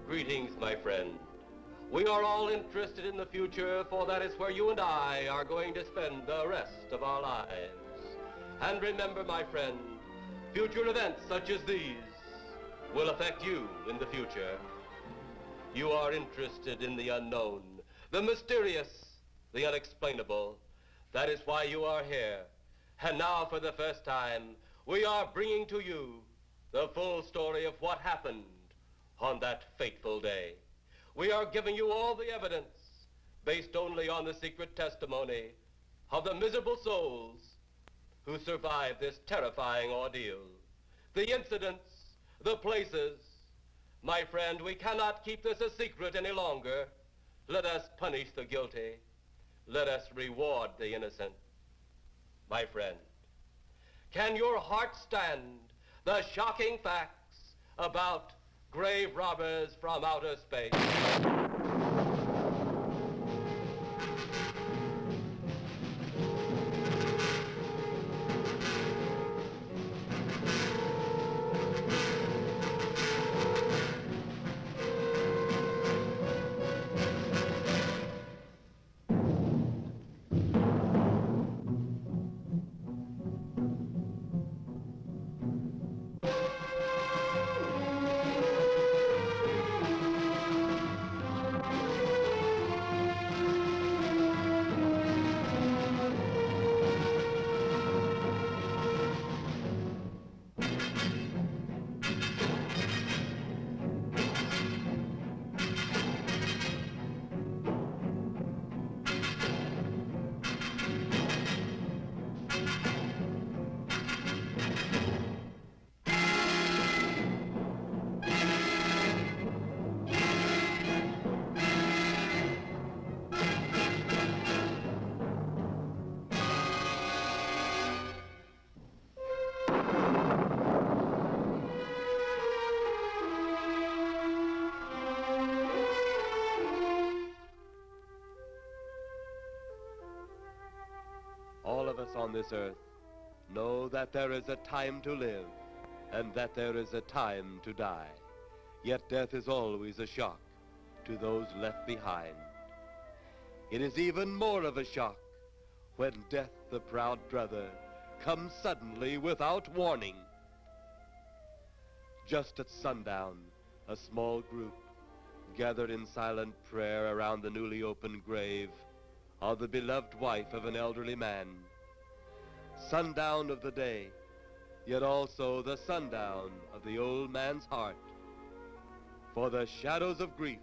Greetings, my friend. We are all interested in the future, for that is where you and I are going to spend the rest of our lives. And remember, my friend, future events such as these will affect you in the future. You are interested in the unknown, the mysterious, the unexplainable. That is why you are here. And now, for the first time, we are bringing to you the full story of what happened on that fateful day. We are giving you all the evidence based only on the secret testimony of the miserable souls who survived this terrifying ordeal. The incidents, the places. My friend, we cannot keep this a secret any longer. Let us punish the guilty. Let us reward the innocent. My friend, can your heart stand the shocking facts about grave robbers from outer space? All of us on this earth know that there is a time to live and that there is a time to die. Yet death is always a shock to those left behind. It is even more of a shock when death, the proud brother, comes suddenly without warning. Just at sundown, a small group gathered in silent prayer around the newly opened grave of the beloved wife of an elderly man. Sundown of the day, yet also the sundown of the old man's heart. For the shadows of grief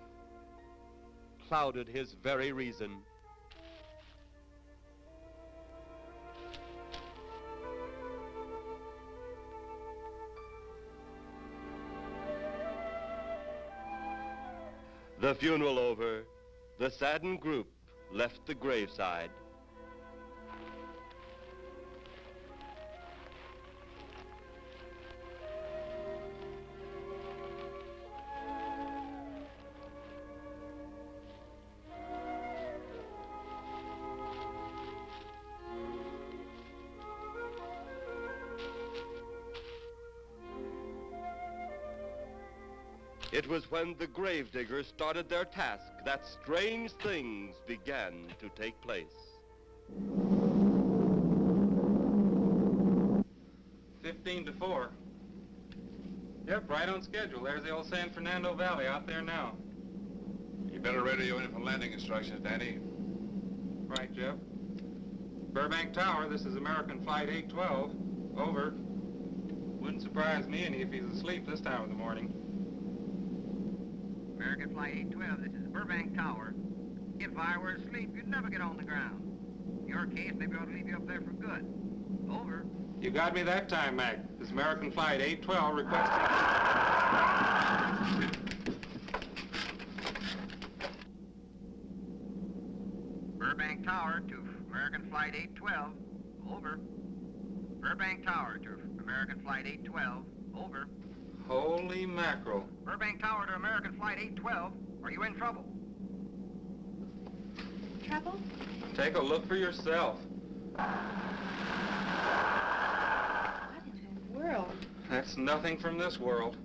clouded his very reason. The funeral over, the saddened group left the graveside. It was when the gravediggers started their task that strange things began to take place. 15-4. Yep, right on schedule. There's the old San Fernando Valley out there now. You better radio in for landing instructions, Danny. Right, Jeff. Burbank Tower, this is American Flight 812. Over. Wouldn't surprise me any if he's asleep this time of the morning. American Flight 812, this is Burbank Tower. If I were asleep, you'd never get on the ground. In your case, maybe I ought to leave you up there for good. Over. You got me that time, Mac. This is American Flight 812 requesting... Burbank Tower to American Flight 812. Over. Burbank Tower to American Flight 812. Over. Holy mackerel. Burbank Tower to American Flight 812. Are you in trouble? Trouble? Take a look for yourself. What in the world? That's nothing from this world.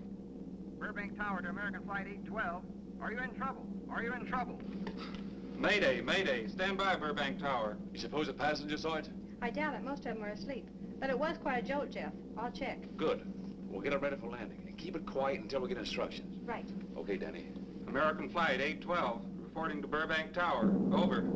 Burbank Tower to American Flight 812. Are you in trouble? Are you in trouble? Mayday, mayday. Stand by, Burbank Tower. You suppose a passenger saw it? I doubt it. Most of them were asleep. But it was quite a jolt, Jeff. I'll check. Good. We'll get it ready for landing. And keep it quiet until we get instructions. Right. Okay, Danny. American Flight 812, reporting to Burbank Tower. Over.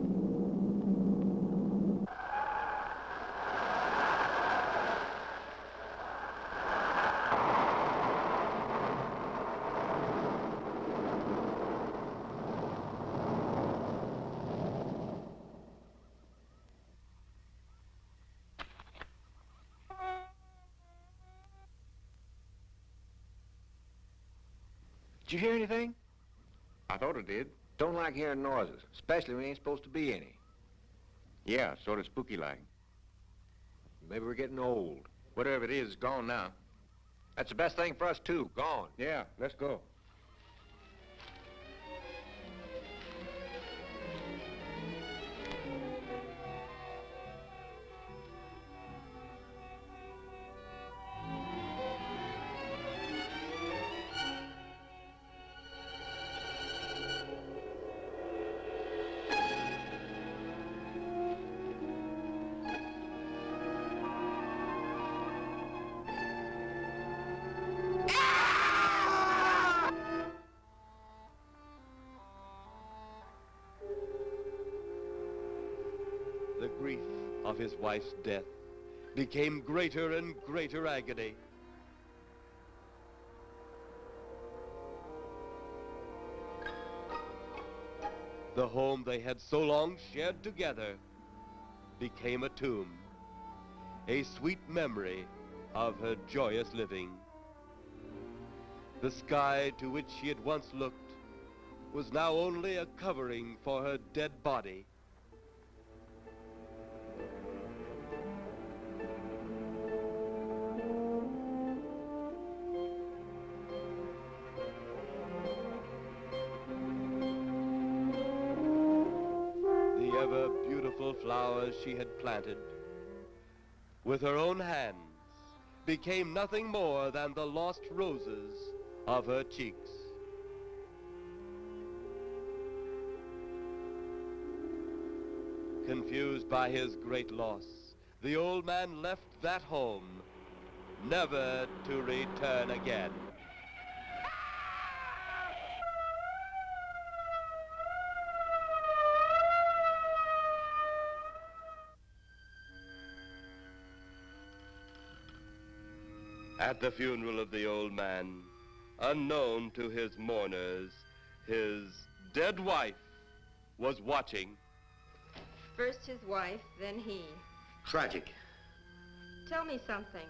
Did you hear anything? I thought it did. Don't like hearing noises, especially when there ain't supposed to be any. Yeah, sort of spooky-like. Maybe we're getting old. Whatever it is, it's gone now. That's the best thing for us, too. Gone. Yeah, let's go. The grief of his wife's death became greater and greater agony. The home they had so long shared together became a tomb, a sweet memory of her joyous living. The sky to which she had once looked was now only a covering for her dead body. The ever-beautiful flowers she had planted with her own hands became nothing more than the lost roses of her cheeks. Confused by his great loss, the old man left that home, never to return again. At the funeral of the old man, unknown to his mourners, his dead wife was watching. First his wife, then he. Tragic. Tell me something.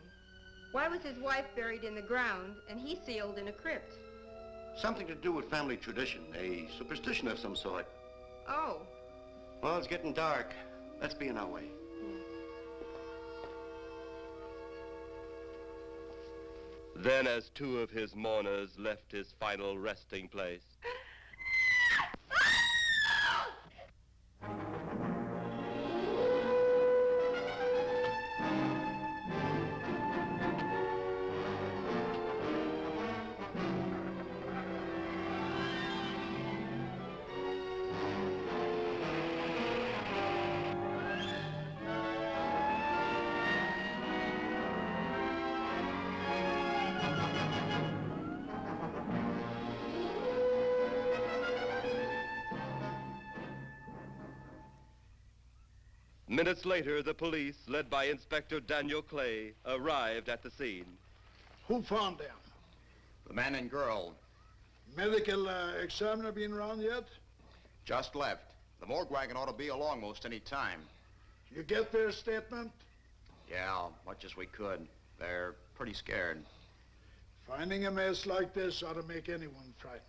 Why was his wife buried in the ground and he sealed in a crypt? Something to do with family tradition, a superstition of some sort. Oh. Well, it's getting dark. Let's be on our way. Then, as two of his mourners left his final resting place, minutes later, the police, led by Inspector Daniel Clay, arrived at the scene. Who found them? The man and girl Medical examiner been around yet? just left. The morgue wagon ought to be along most any time. You get their statement? Yeah, much as we could. They're pretty scared. Finding a mess like this ought to make anyone frightened.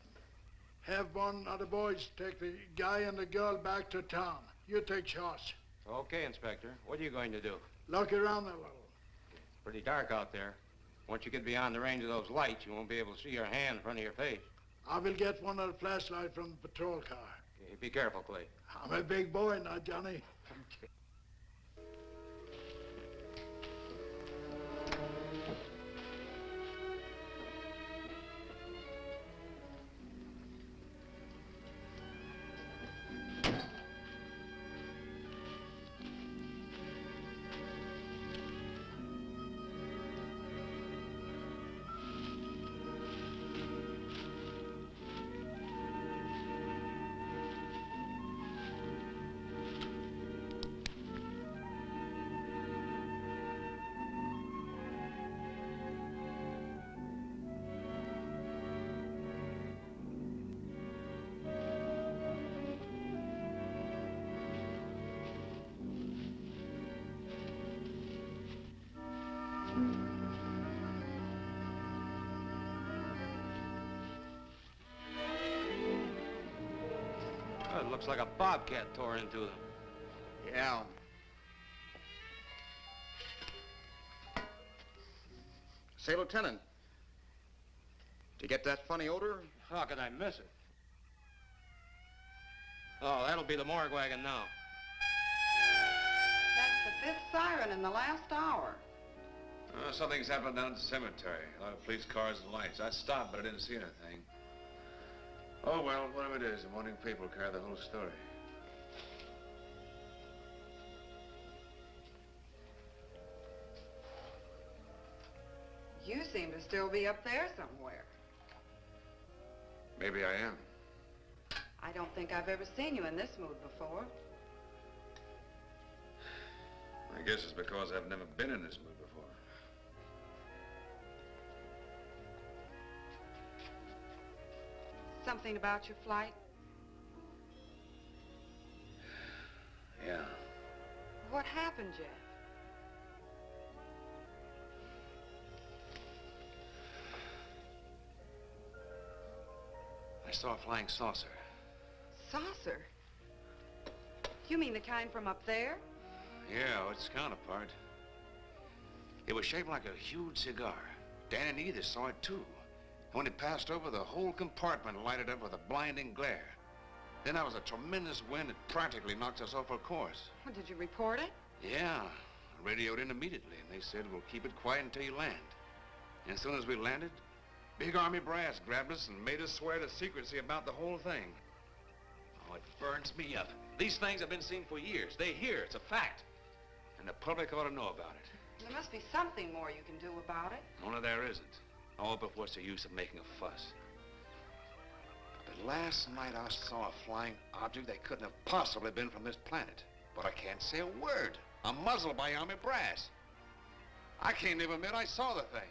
Have one of the boys take the guy and the girl back to town. You take charge. Okay, Inspector. What are you going to do? Look around a little. Pretty dark out there. Once you get beyond the range of those lights, you won't be able to see your hand in front of your face. I will get one of the flashlight from the patrol car. Okay, be careful, Clay. I'm a big boy now, Johnny. Oh, it looks like a bobcat tore into them. Yeah. Say, Lieutenant, did you get that funny odor? How could I miss it? Oh, that'll be the morgue wagon now. That's the 5th siren in the last hour. Something's happened down at the cemetery. A lot of police cars and lights. I stopped, but I didn't see anything. Oh, well, whatever it is, the morning paper will carry the whole story. You seem to still be up there somewhere. Maybe I am. I don't think I've ever seen you in this mood before. I guess it's because I've never been in this mood before. Something about your flight? Yeah. What happened, Jeff? I saw a flying saucer. Saucer? You mean the kind from up there? Yeah, its counterpart. It was shaped like a huge cigar. Dan and Edith saw it, too. And when it passed over, the whole compartment lighted up with a blinding glare. Then there was a tremendous wind that practically knocked us off our course. Well, did you report it? Yeah, I radioed in immediately, and they said, we'll keep it quiet until you land. And as soon as we landed, big Army brass grabbed us and made us swear to secrecy about the whole thing. Oh, it burns me up. These things have been seen for years. They hear, it's a fact. And the public ought to know about it. There must be something more you can do about it. Only there isn't. Oh, but what's the use of making a fuss? But last night I saw a flying object that couldn't have possibly been from this planet. But I can't say a word. I'm muzzled by Army brass. I can't even admit I saw the thing.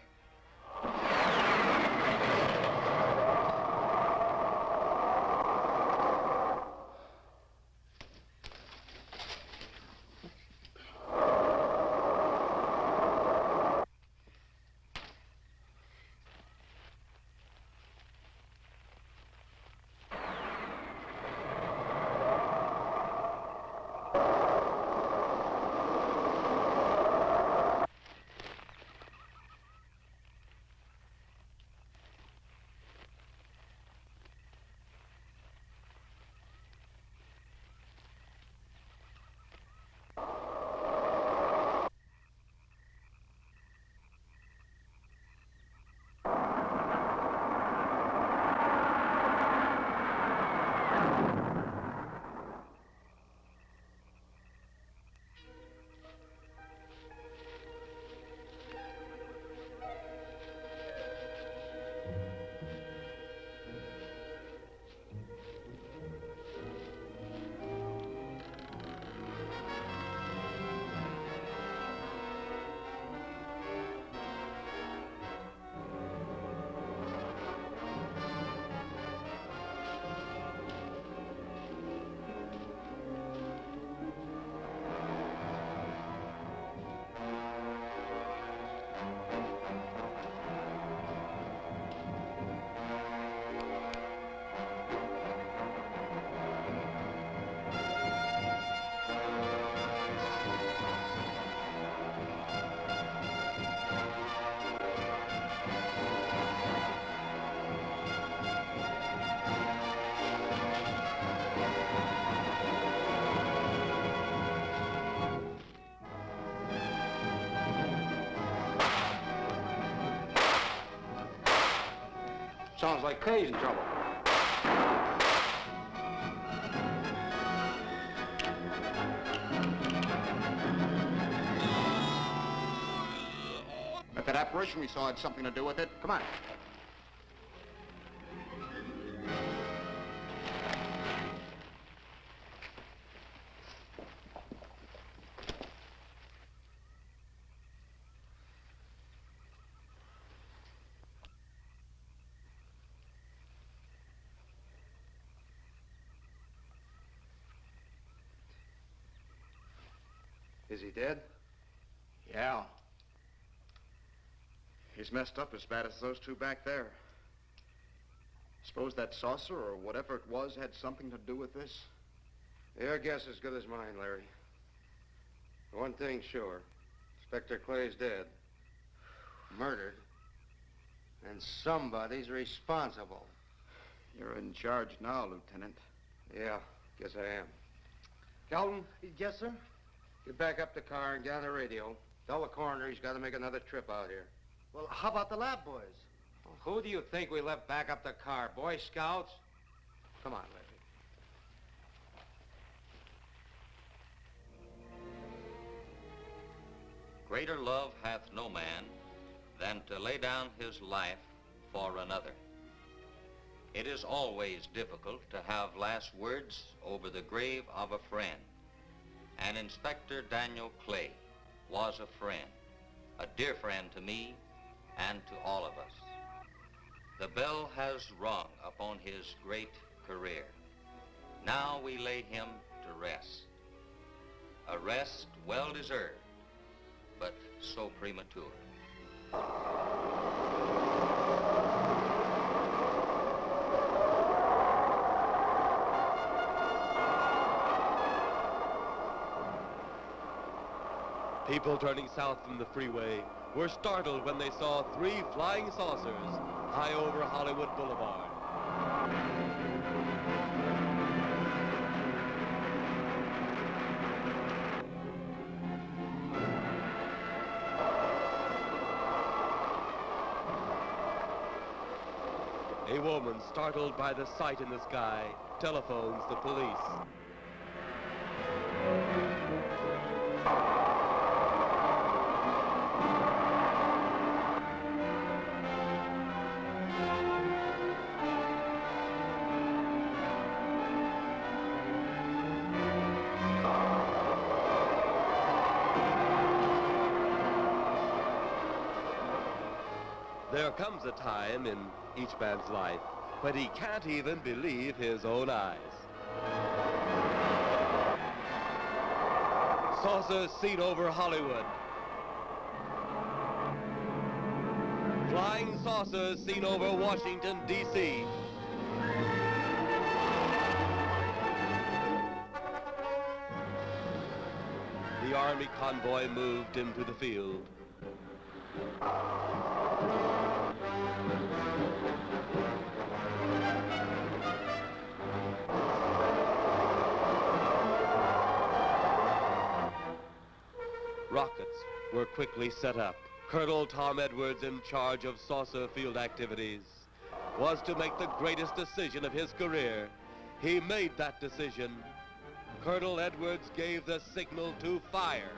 Sounds like crazy trouble. If that apparition we saw had something to do with it, come on. Is he dead? Yeah. He's messed up as bad as those two back there. Suppose that saucer or whatever it was had something to do with this? Your guess is as good as mine, Larry. One thing's sure. Inspector Clay's dead. Murdered. And somebody's responsible. You're in charge now, Lieutenant. Yeah, guess I am. Calton? Yes, sir? Get back up the car and get on the radio. Tell the coroner he's got to make another trip out here. Well, how about the lab boys? Who do you think we left back up the car? Boy Scouts? Come on, Larry. Greater love hath no man than to lay down his life for another. It is always difficult to have last words over the grave of a friend. And Inspector Daniel Clay was a friend, a dear friend to me and to all of us. The bell has rung upon his great career. Now we lay him to rest. A rest well deserved, but so premature. People turning south from the freeway were startled when they saw 3 flying saucers high over Hollywood Boulevard. A woman, startled by the sight in the sky, telephones the police. There comes a time in each man's life when he can't even believe his own eyes. Saucers seen over Hollywood. Flying saucers seen over Washington, D.C. The Army convoy moved into the field. Rockets were quickly set up. Colonel Tom Edwards, in charge of saucer field activities, was to make the greatest decision of his career. He made that decision. Colonel Edwards gave the signal to fire.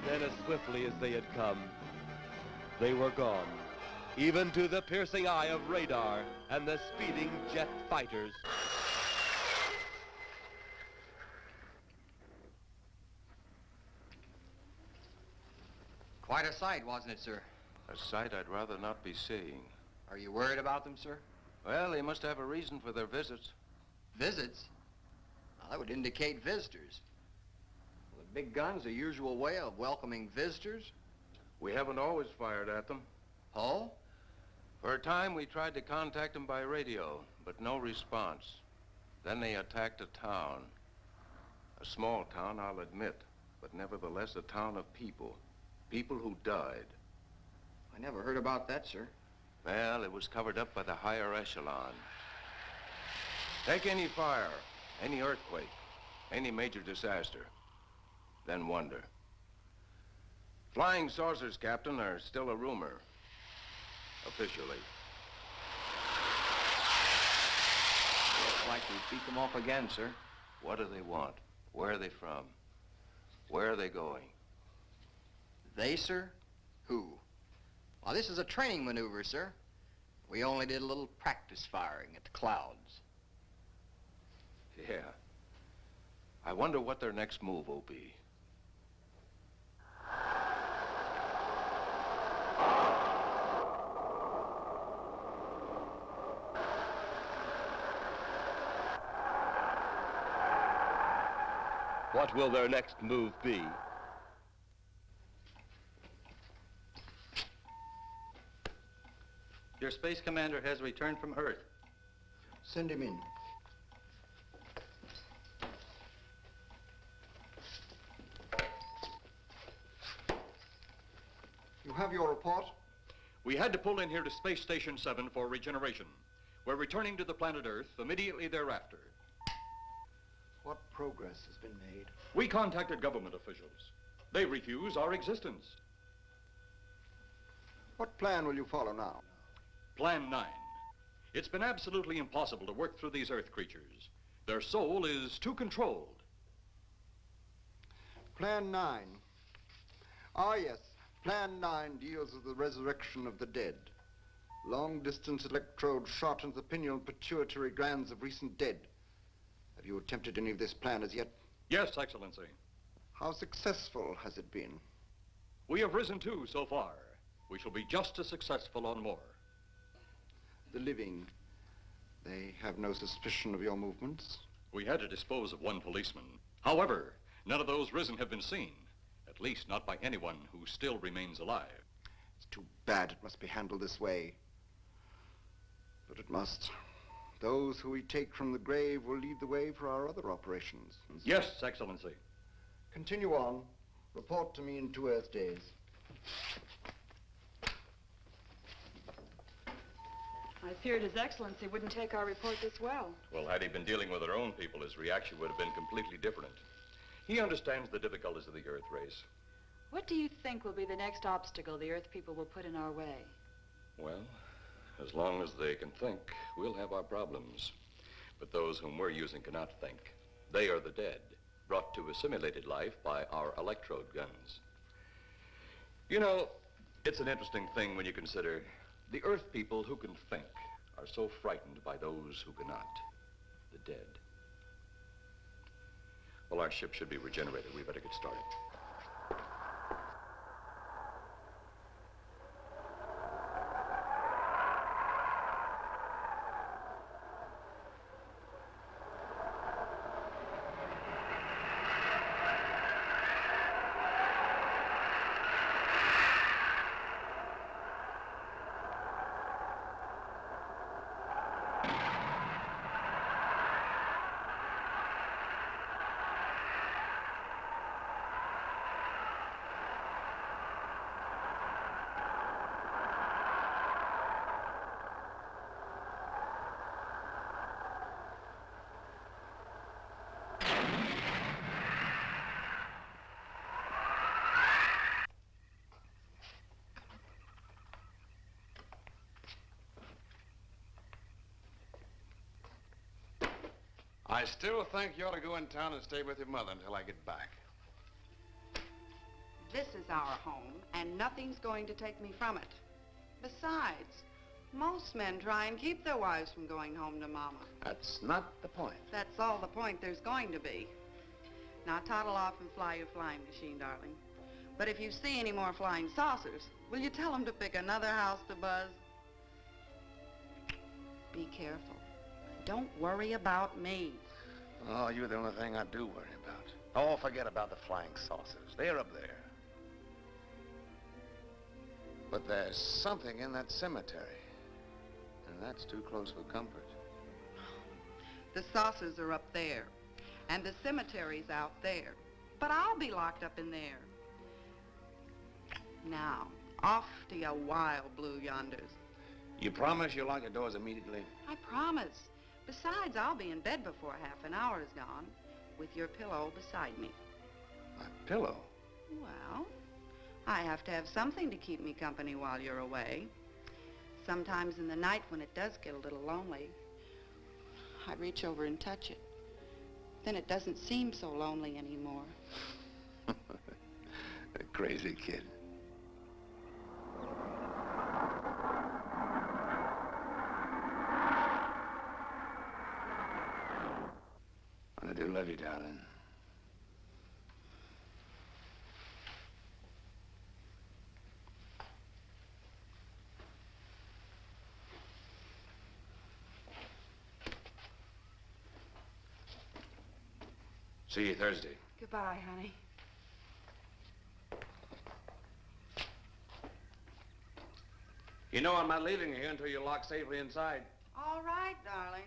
Then, as swiftly as they had come, they were gone, even to the piercing eye of radar and the speeding jet fighters. Quite a sight, wasn't it, sir? A sight I'd rather not be seeing. Are you worried about them, sir? Well, they must have a reason for their visits. Visits? Well, that would indicate visitors. Well, the big gun's the usual way of welcoming visitors. We haven't always fired at them. Oh? For a time, we tried to contact them by radio, but no response. Then they attacked a town. A small town, I'll admit, but nevertheless a town of people. People who died. I never heard about that, sir. Well, it was covered up by the higher echelon. Take any fire, any earthquake, any major disaster, then wonder. Flying saucers, Captain, are still a rumor, officially. Looks like we beat them off again, sir. What do they want? Where are they from? Where are they going? They, sir? Who? Well, this is a training maneuver, sir. We only did a little practice firing at the clouds. Yeah. I wonder what their next move will be. What will their next move be? Your space commander has returned from Earth. Send him in. You have your report? We had to pull in here to Space Station 7 for regeneration. We're returning to the planet Earth immediately thereafter. What progress has been made? We contacted government officials. They refuse our existence. What plan will you follow now? Plan 9. It's been absolutely impossible to work through these Earth creatures. Their soul is too controlled. Plan 9. Ah, yes. Plan 9 deals with the resurrection of the dead. Long-distance electrode shot into the pineal and pituitary glands of recent dead. Have you attempted any of this plan as yet? Yes, Excellency. How successful has it been? We have risen too so far. We shall be just as successful on more. The living, they have no suspicion of your movements? We had to dispose of one policeman. However, none of those risen have been seen. At least not by anyone who still remains alive. It's too bad it must be handled this way. But it must. Those who we take from the grave will lead the way for our other operations. Yes, Excellency. Continue on. Report to me in 2 Earth days. I feared His Excellency wouldn't take our report this well. Well, had he been dealing with our own people, his reaction would have been completely different. He understands the difficulties of the Earth race. What do you think will be the next obstacle the Earth people will put in our way? Well, as long as they can think, we'll have our problems. But those whom we're using cannot think. They are the dead, brought to a simulated life by our electrode guns. You know, it's an interesting thing when you consider the Earth people who can think are so frightened by those who cannot, the dead. Well, our ship should be regenerated. We better get started. I still think you ought to go in town and stay with your mother until I get back. This is our home, and nothing's going to take me from it. Besides, most men try and keep their wives from going home to Mama. That's not the point. That's all the point there's going to be. Now toddle off and fly your flying machine, darling. But if you see any more flying saucers, will you tell them to pick another house to buzz? Be careful. Don't worry about me. Oh, you're the only thing I do worry about. Oh, forget about the flying saucers. They're up there. But there's something in that cemetery. And that's too close for comfort. The saucers are up there, and the cemetery's out there. But I'll be locked up in there. Now, off to your wild blue yonders. You promise you'll lock your doors immediately? I promise. Besides, I'll be in bed before half an hour is gone, with your pillow beside me. My pillow? Well, I have to have something to keep me company while you're away. Sometimes in the night when it does get a little lonely, I reach over and touch it. Then it doesn't seem so lonely anymore. A crazy kid. I do love you, darling. See you Thursday. Goodbye, honey. You know I'm not leaving you here until you're locked safely inside. All right, darling.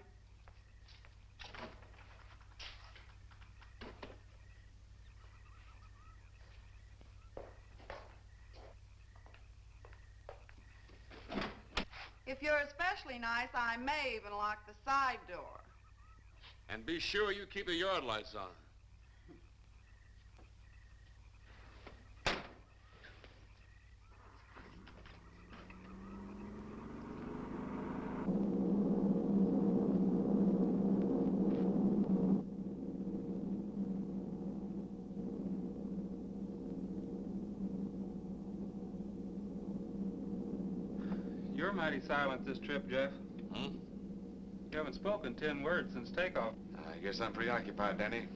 If you're especially nice, I may even lock the side door. And be sure you keep the yard lights on. You're mighty silent this trip, Jeff. Hmm? You haven't spoken 10 words since takeoff. I guess I'm preoccupied, Danny.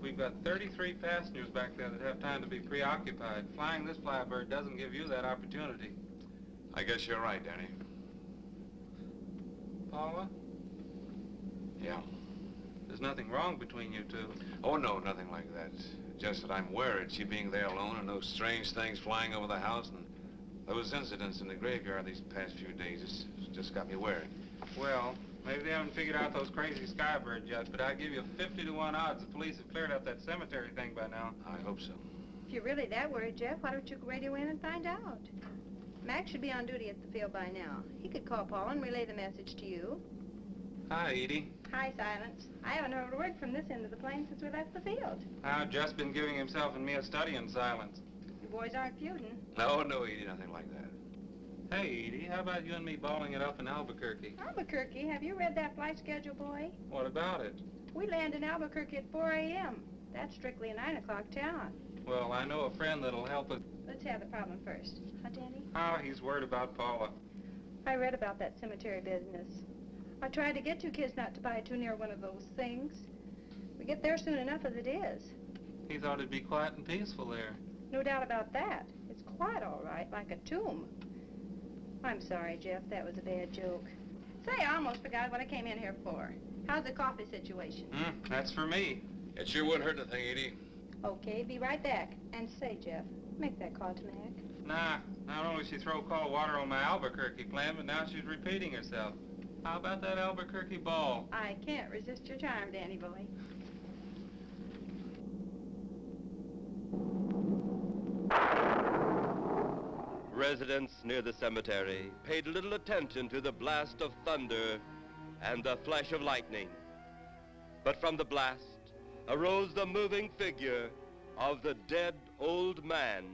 We've got 33 passengers back there that have time to be preoccupied. Flying this flybird doesn't give you that opportunity. I guess you're right, Danny. Paula? Yeah. There's nothing wrong between you two. Oh, no, nothing like that. Just that I'm worried, she being there alone and those strange things flying over the house and those incidents in the graveyard these past few days. It's just got me worried. Well, maybe they haven't figured out those crazy skybirds yet, but I'd give you 50 to 1 odds the police have cleared up that cemetery thing by now. I hope so. If you're really that worried, Jeff, why don't you radio in and find out? Mac should be on duty at the field by now. He could call Paul and relay the message to you. Hi, Edie. Hi, Silence. I haven't heard a word from this end of the plane since we left the field. I've just been giving himself and me a study in silence. You boys aren't feuding. No, Edie, nothing like that. Hey, Edie, how about you and me balling it up in Albuquerque? Albuquerque? Have you read that flight schedule, boy? What about it? We land in Albuquerque at 4 a.m. That's strictly a 9 o'clock town. Well, I know a friend that'll help us. Let's have the problem first. Huh, Danny? Oh, he's worried about Paula. I read about that cemetery business. I tried to get you kids not to buy too near one of those things. We get there soon enough as it is. He thought it'd be quiet and peaceful there. No doubt about that. It's quite all right, like a tomb. I'm sorry, Jeff. That was a bad joke. Say, I almost forgot what I came in here for. How's the coffee situation? That's for me. It sure wouldn't hurt anything, Edie. Okay, be right back. And say, Jeff, make that call to Mac. Nah, not only she throw cold water on my Albuquerque plan, but now she's repeating herself. How about that Albuquerque ball? I can't resist your charm, Danny boy. Residents near the cemetery paid little attention to the blast of thunder and the flash of lightning. But from the blast arose the moving figure of the dead old man.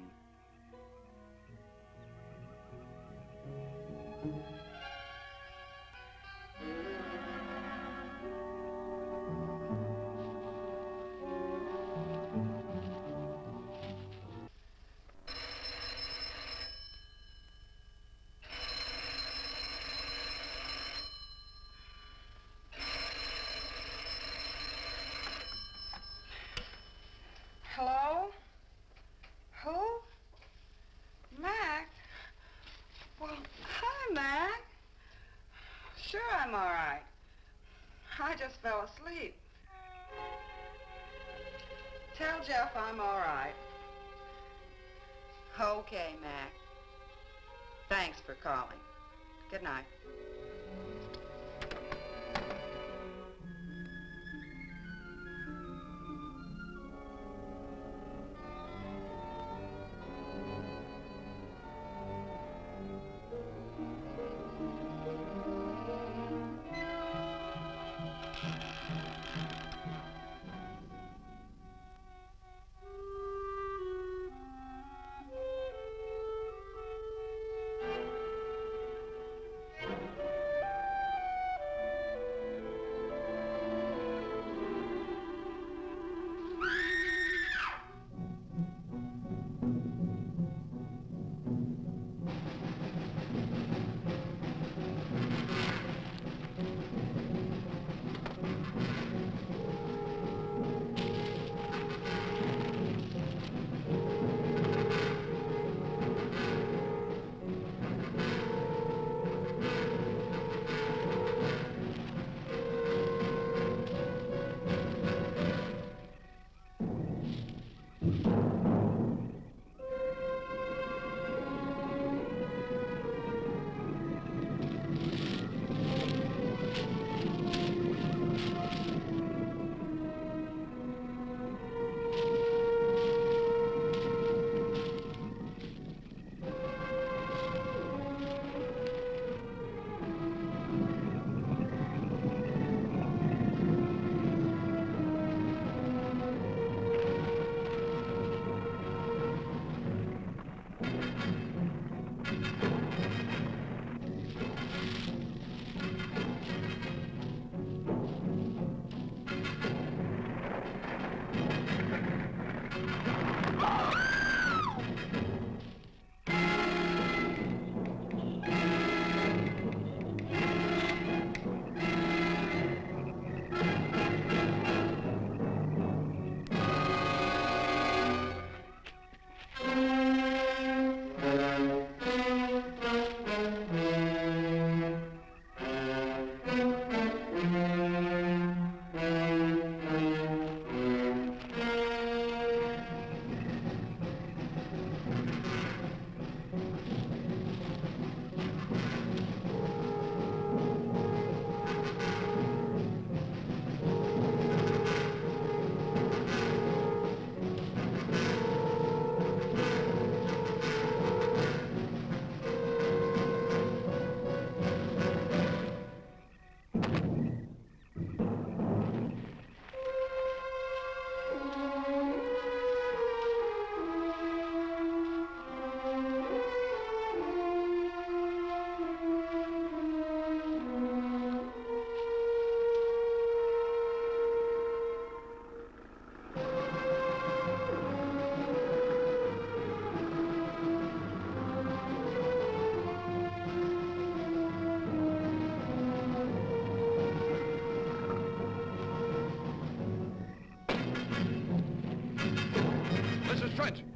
just fell asleep. Tell Jeff I'm all right. Okay, Mac. Thanks for calling. Good night.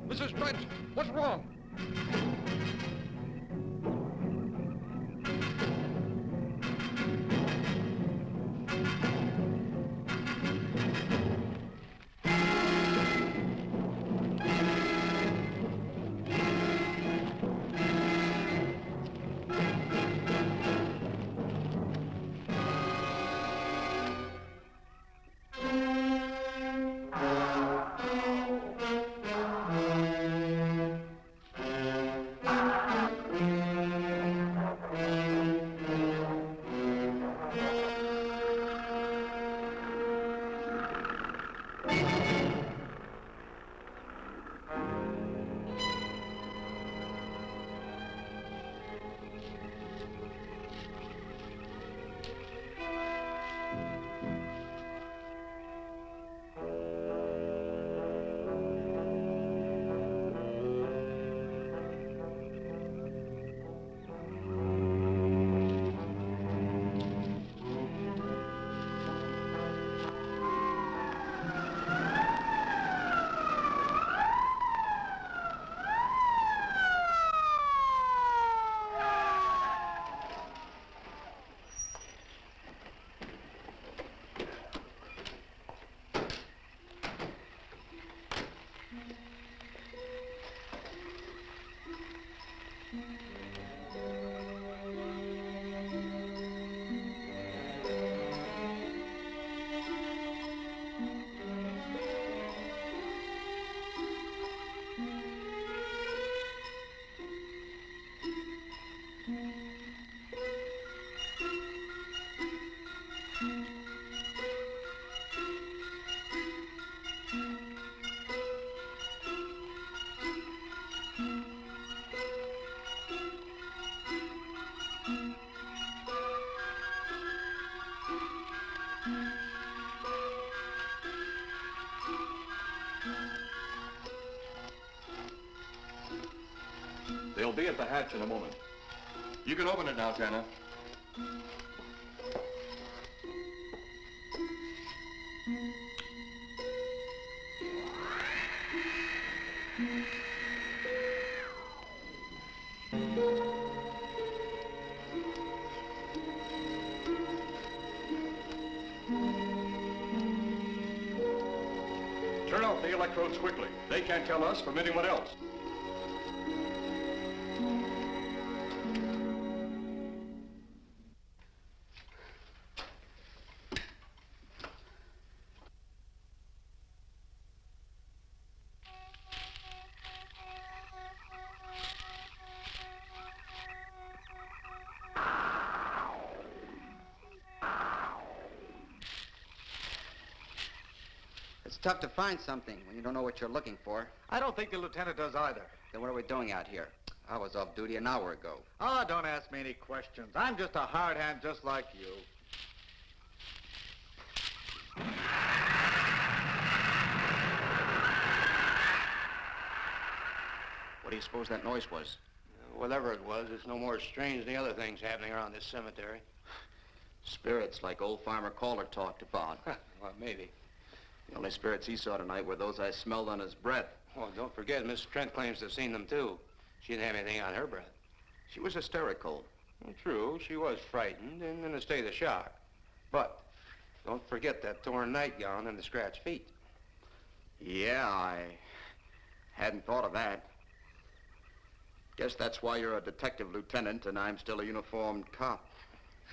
Mrs. Trent, what's wrong? be at the hatch in a moment. You can open it now, Tanner. Turn off the electrodes quickly. They can't tell us from anyone else. It's tough to find something when you don't know what you're looking for. I don't think the lieutenant does either. Then what are we doing out here? I was off duty an hour ago. Oh, don't ask me any questions. I'm just a hard hand just like you. What do you suppose that noise was? Whatever it was, it's no more strange than the other things happening around this cemetery. Spirits like old Farmer Caller talked about. Well, maybe. The only spirits he saw tonight were those I smelled on his breath. Well, don't forget, Miss Trent claims to have seen them, too. She didn't have anything on her breath. She was hysterical. Well, true, she was frightened and in a state of shock. But don't forget that torn nightgown and the scratched feet. Yeah, I hadn't thought of that. Guess that's why you're a detective lieutenant and I'm still a uniformed cop.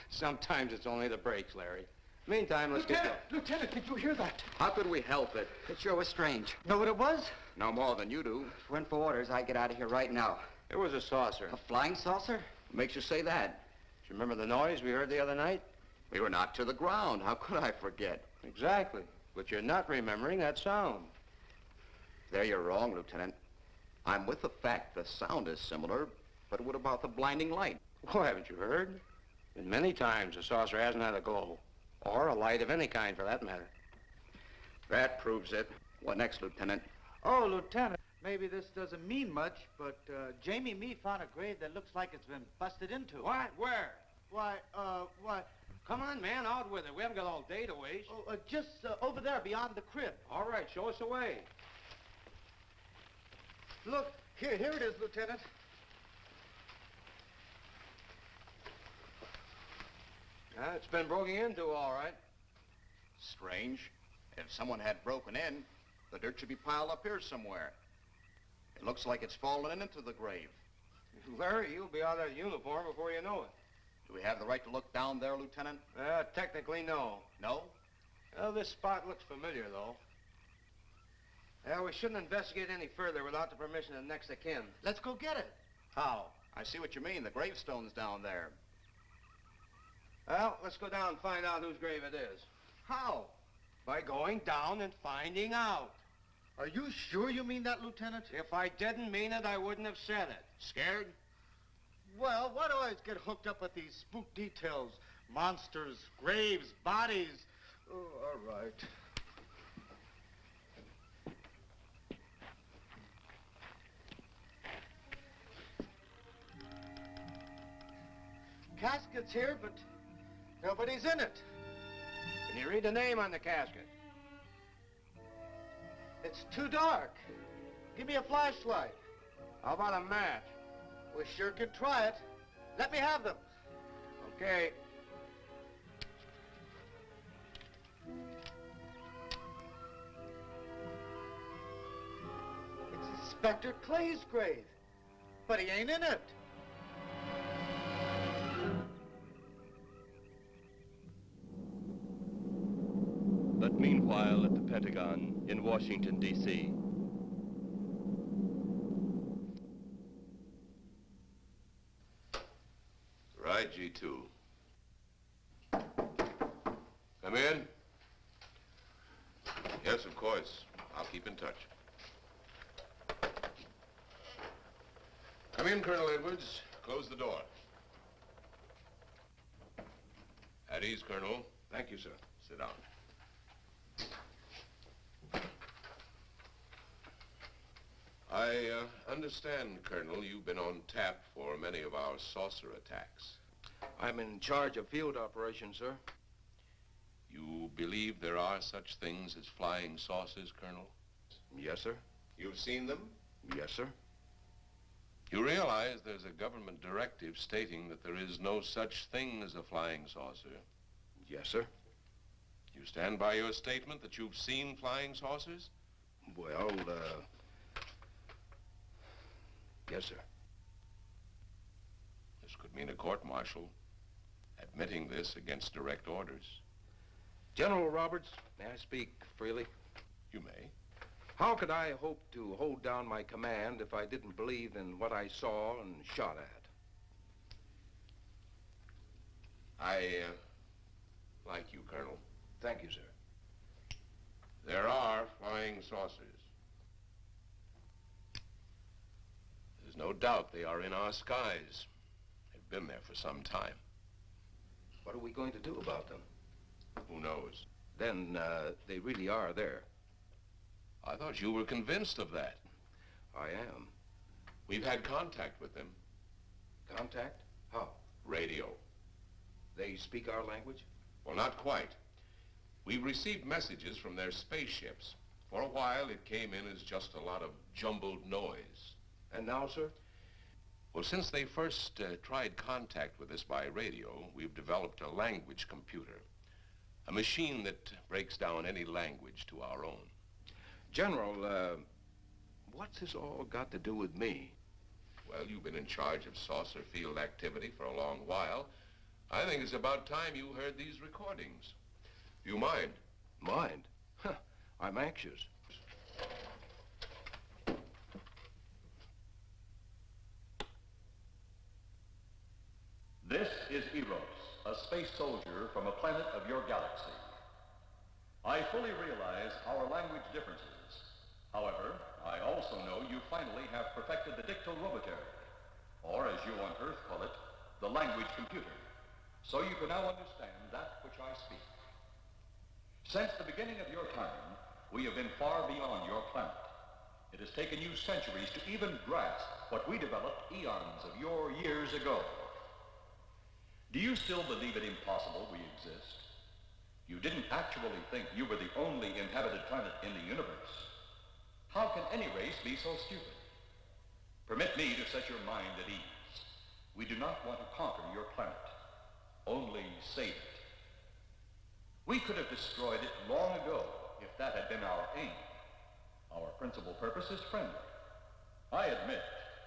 Sometimes it's only the breaks, Larry. Meantime, let's get going. Lieutenant, did you hear that? How could we help it? It sure was strange. Know what it was? No more than you do. If it went for orders, I'd get out of here right now. It was a saucer. A flying saucer? What makes you say that? Do you remember the noise we heard the other night? We were knocked to the ground. How could I forget? Exactly. But you're not remembering that sound. There you're wrong, Lieutenant. I'm with the fact the sound is similar, but what about the blinding light? Well, haven't you heard? And many times the saucer hasn't had a glow. Or a light of any kind, for that matter. That proves it. What next, Lieutenant? Oh, Lieutenant, maybe this doesn't mean much, but Jamie Mee found a grave that looks like it's been busted into. What? Where? Why? Come on, man, out with it. We haven't got all day to waste. Oh, just over there beyond the crib. All right, show us the way. Look, here it is, Lieutenant. It's been broken into, all right. Strange. If someone had broken in, the dirt should be piled up here somewhere. It looks like it's fallen into the grave. Larry, you'll be out of that uniform before you know it. Do we have the right to look down there, Lieutenant? Technically, no. No? Well, this spot looks familiar, though. We shouldn't investigate any further without the permission of next of kin. Let's go get it. How? I see what you mean. The gravestone's down there. Well, let's go down and find out whose grave it is. How? By going down and finding out. Are you sure you mean that, Lieutenant? If I didn't mean it, I wouldn't have said it. Scared? Well, why do I always get hooked up with these spook details? Monsters, graves, bodies. Oh, all right. Casket's here, but nobody's in it. Can you read the name on the casket? It's too dark. Give me a flashlight. How about a match? We sure could try it. Let me have them. Okay. It's Inspector Clay's grave, but he ain't in it. But meanwhile, at the Pentagon in Washington, D.C., Right, G2. Come in. Yes, of course. I'll keep in touch. Come in, Colonel Edwards. Close the door. At ease, Colonel. Thank you, sir. Sit down. I understand, Colonel, you've been on tap for many of our saucer attacks. I'm in charge of field operations, sir. You believe there are such things as flying saucers, Colonel? Yes, sir. You've seen them? Yes, sir. You realize there's a government directive stating that there is no such thing as a flying saucer? Yes, sir. You stand by your statement that you've seen flying saucers? Well, yes, sir. This could mean a court-martial, admitting this against direct orders. General Roberts, may I speak freely? You may. How could I hope to hold down my command if I didn't believe in what I saw and shot at? I like you, Colonel. Thank you, sir. There are flying saucers. There's no doubt they are in our skies. They've been there for some time. What are we going to do about them? Who knows? Then, they really are there. I thought you were convinced of that. I am. We've had contact with them. Contact? How? Radio. They speak our language? Well, not quite. We've received messages from their spaceships. For a while, it came in as just a lot of jumbled noise. And now, sir? Well, since they first tried contact with us by radio, we've developed a language computer. A machine that breaks down any language to our own. General, what's this all got to do with me? Well, you've been in charge of saucer field activity for a long while. I think it's about time you heard these recordings. Do you mind? Mind? Huh, I'm anxious. This is Eros, a space soldier from a planet of your galaxy. I fully realize our language differences. However, I also know you finally have perfected the dictorobotery, or as you on Earth call it, the language computer. So you can now understand that which I speak. Since the beginning of your time, we have been far beyond your planet. It has taken you centuries to even grasp what we developed eons of your years ago. Do you still believe it impossible we exist? You didn't actually think you were the only inhabited planet in the universe. How can any race be so stupid? Permit me to set your mind at ease. We do not want to conquer your planet, only save it. We could have destroyed it long ago if that had been our aim. Our principal purpose is friendly. I admit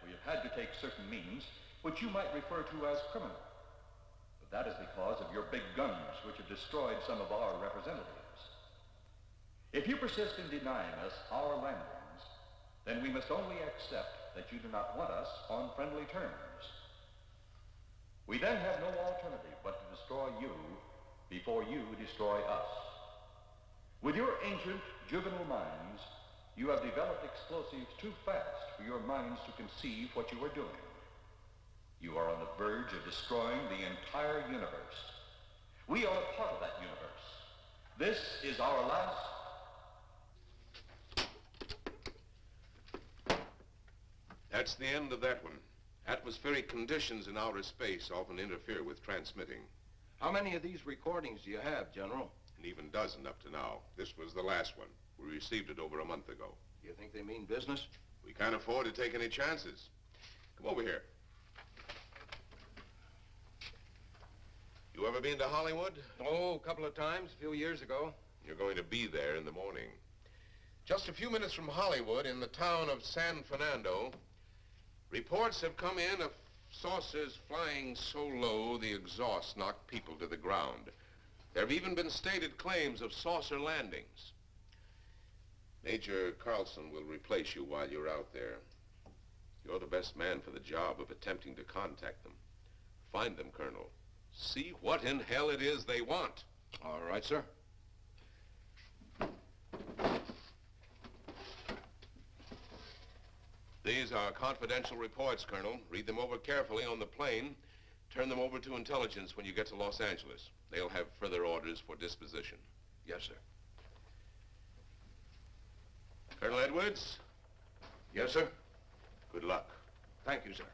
we have had to take certain means which you might refer to as criminal. But that is because of your big guns which have destroyed some of our representatives. If you persist in denying us our landings, then we must only accept that you do not want us on friendly terms. We then have no alternative but to destroy you before you destroy us. With your ancient, juvenile minds, you have developed explosives too fast for your minds to conceive what you are doing. You are on the verge of destroying the entire universe. We are a part of that universe. This is our last... That's the end of that one. Atmospheric conditions in outer space often interfere with transmitting. How many of these recordings do you have, General? An even dozen up to now. This was the last one. We received it over a month ago. You think they mean business? We can't afford to take any chances. Come over here. You ever been to Hollywood? Oh, a couple of times, a few years ago. You're going to be there in the morning. Just a few minutes from Hollywood, in the town of San Fernando, reports have come in of saucers flying so low the exhaust knocked people to the ground. There have even been stated claims of saucer landings. Major Carlson will replace you while you're out there. You're the best man for the job of attempting to contact them. Find them, Colonel. See what in hell it is they want. All right, sir. These are confidential reports, Colonel. Read them over carefully on the plane. Turn them over to intelligence when you get to Los Angeles. They'll have further orders for disposition. Yes, sir. Colonel Edwards? Yes, sir. Good luck. Thank you, sir.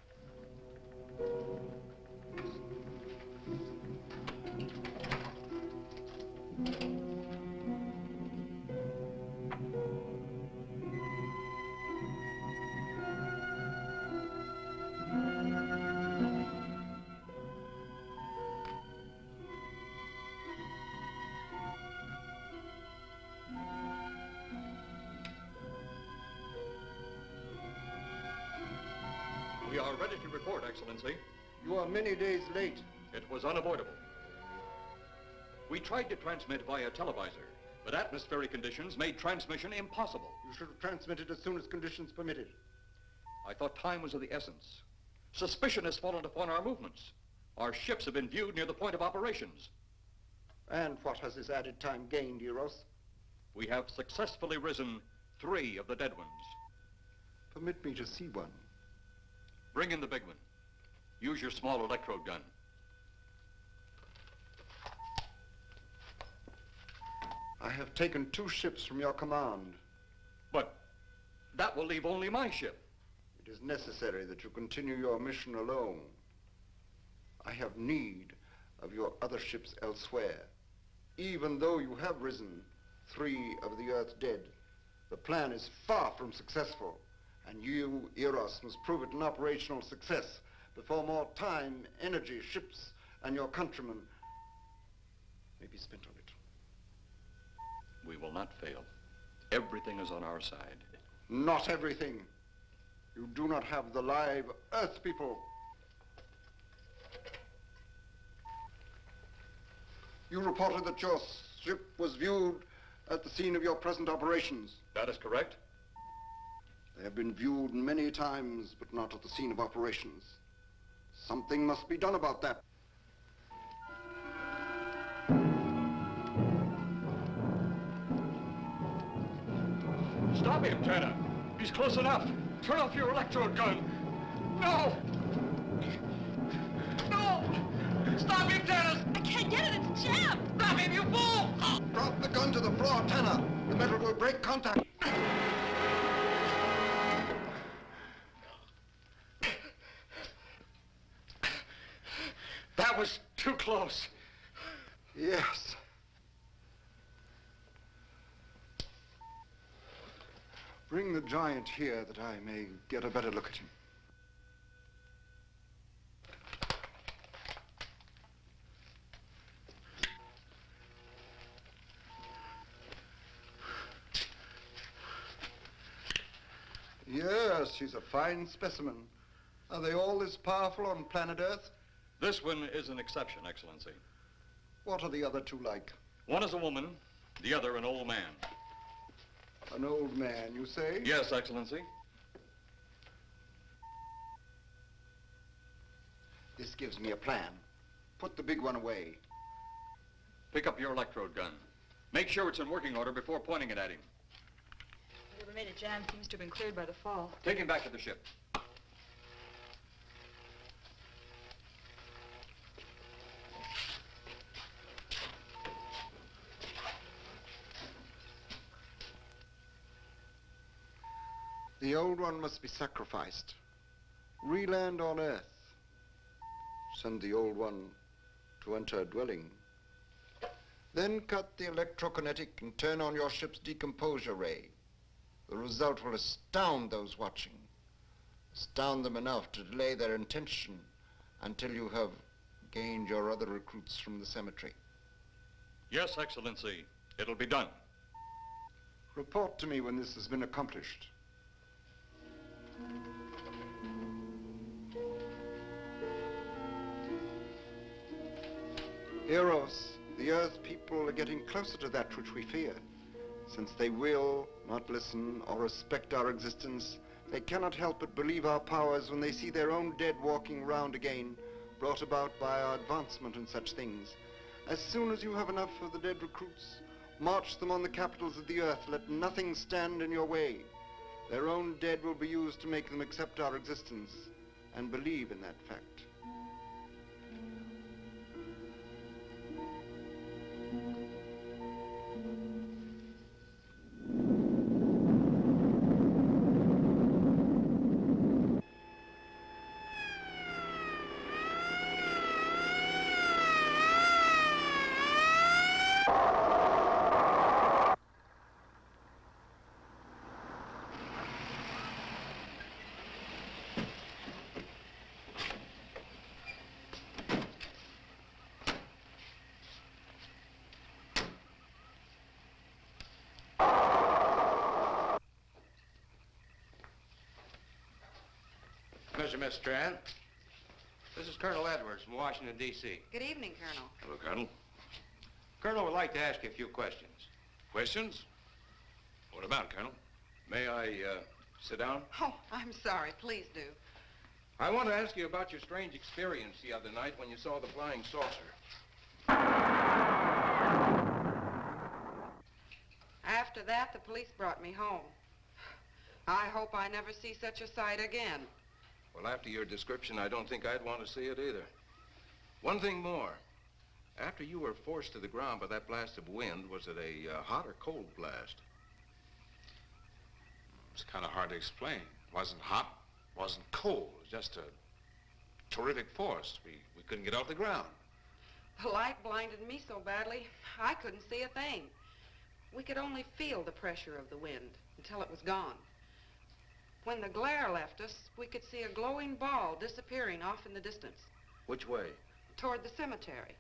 We are ready to report, Excellency. You are many days late. It was unavoidable. We tried to transmit via televisor, but atmospheric conditions made transmission impossible. You should have transmitted as soon as conditions permitted. I thought time was of the essence. Suspicion has fallen upon our movements. Our ships have been viewed near the point of operations. And what has this added time gained, Eros? We have successfully risen 3 of the dead ones. Permit me to see one. Bring in the big one. Use your small electrode gun. I have taken 2 ships from your command. But that will leave only my ship. It is necessary that you continue your mission alone. I have need of your other ships elsewhere. Even though you have risen 3 of the Earth's dead, the plan is far from successful. And you, Eros, must prove it an operational success before more time, energy, ships, and your countrymen may be spent on it. We will not fail. Everything is on our side. Not everything. You do not have the live Earth people. You reported that your ship was viewed at the scene of your present operations. That is correct. They have been viewed many times, but not at the scene of operations. Something must be done about that. Stop him, Tanner. He's close enough. Turn off your electrode gun. No! No! Stop him, Tanner! I can't get it. It's jammed. Stop him, you fool! Drop the gun to the floor, Tanner. The metal will break contact. That was too close. Yes. Bring the giant here that I may get a better look at him. Yes, he's a fine specimen. Are they all this powerful on planet Earth? This one is an exception, Excellency. What are the other 2 like? One is a woman, the other an old man. An old man, you say? Yes, Excellency. This gives me a plan. Put the big one away. Pick up your electrode gun. Make sure it's in working order before pointing it at him. Whatever made it jam seems to have been cleared by the fall. Take him back to the ship. The old one must be sacrificed. Re-land on Earth. Send the old one to enter a dwelling. Then cut the electrokinetic and turn on your ship's decomposure ray. The result will astound those watching. Astound them enough to delay their intention until you have gained your other recruits from the cemetery. Yes, Excellency. It'll be done. Report to me when this has been accomplished. Eros, the Earth people are getting closer to that which we fear. Since they will not listen or respect our existence, they cannot help but believe our powers when they see their own dead walking round again, brought about by our advancement and such things. As soon as you have enough of the dead recruits, march them on the capitals of the Earth. Let nothing stand in your way. Their own dead will be used to make them accept our existence and believe in that fact. pleasure, Miss Strand. This is Colonel Edwards from Washington, D.C. Good evening, Colonel. Hello, Colonel. Colonel would like to ask you a few questions. Questions? What about, Colonel? May I, sit down? Oh, I'm sorry. Please do. I want to ask you about your strange experience the other night when you saw the flying saucer. After that, the police brought me home. I hope I never see such a sight again. Well, after your description, I don't think I'd want to see it either. One thing more. After you were forced to the ground by that blast of wind, was it a hot or cold blast? It's kind of hard to explain. It wasn't hot, wasn't cold. It was just a terrific force. We couldn't get off the ground. The light blinded me so badly, I couldn't see a thing. We could only feel the pressure of the wind until it was gone. When the glare left us, we could see a glowing ball disappearing off in the distance, Which way? toward the cemetery.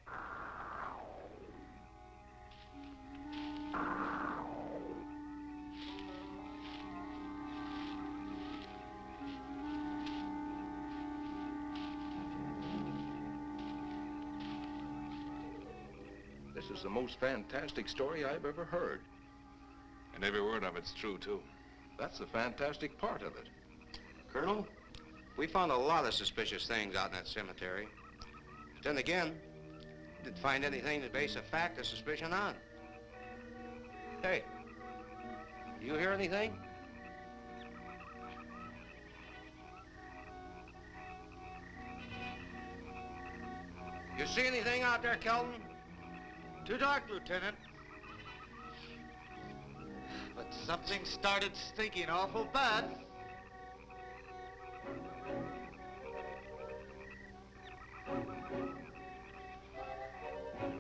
This is the most fantastic story I've ever heard. And every word of it's true, too. That's the fantastic part of it. Colonel, we found a lot of suspicious things out in that cemetery. Then again, didn't find anything to base a fact or suspicion on. Hey, do you hear anything? You see anything out there, Kelton? Too dark, Lieutenant. But something started stinking awful bad.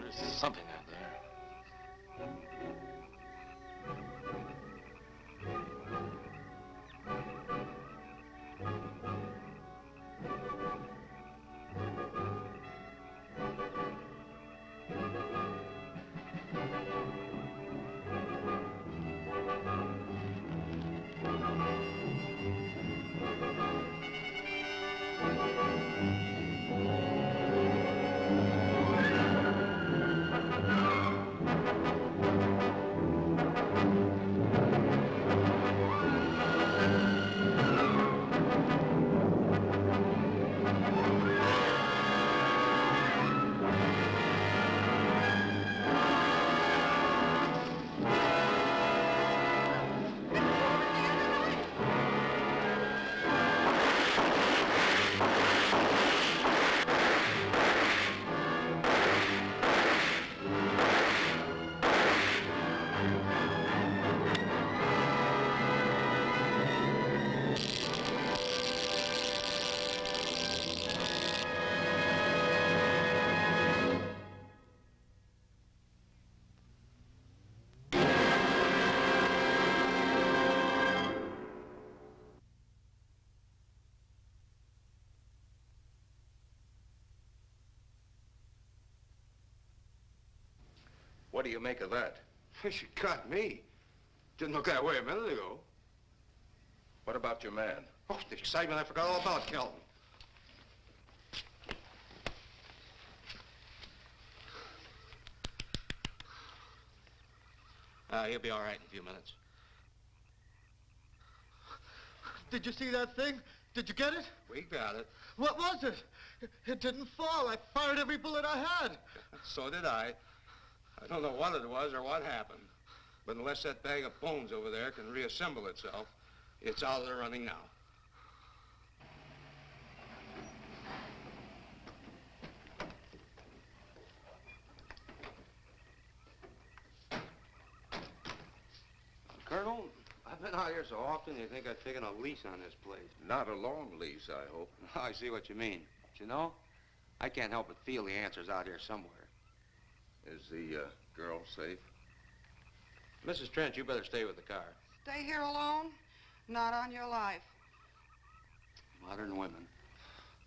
There's something out there. What do you make of that? You got me. Didn't look that way a minute ago. What about your man? Oh, the excitement I forgot all about, Kelton. He'll be all right in a few minutes. Did you see that thing? Did you get it? We got it. What was it? It didn't fall. I fired every bullet I had. So did I. I don't know what it was or what happened. But unless that bag of bones over there can reassemble itself, it's out of the running now. Colonel, I've been out here so often, you think I've taken a lease on this place. Not a long lease, I hope. I see what you mean. But you know, I can't help but feel the answer's out here somewhere. Is the girl safe? Mrs. Trent, you better stay with the car. Stay here alone? Not on your life. Modern women.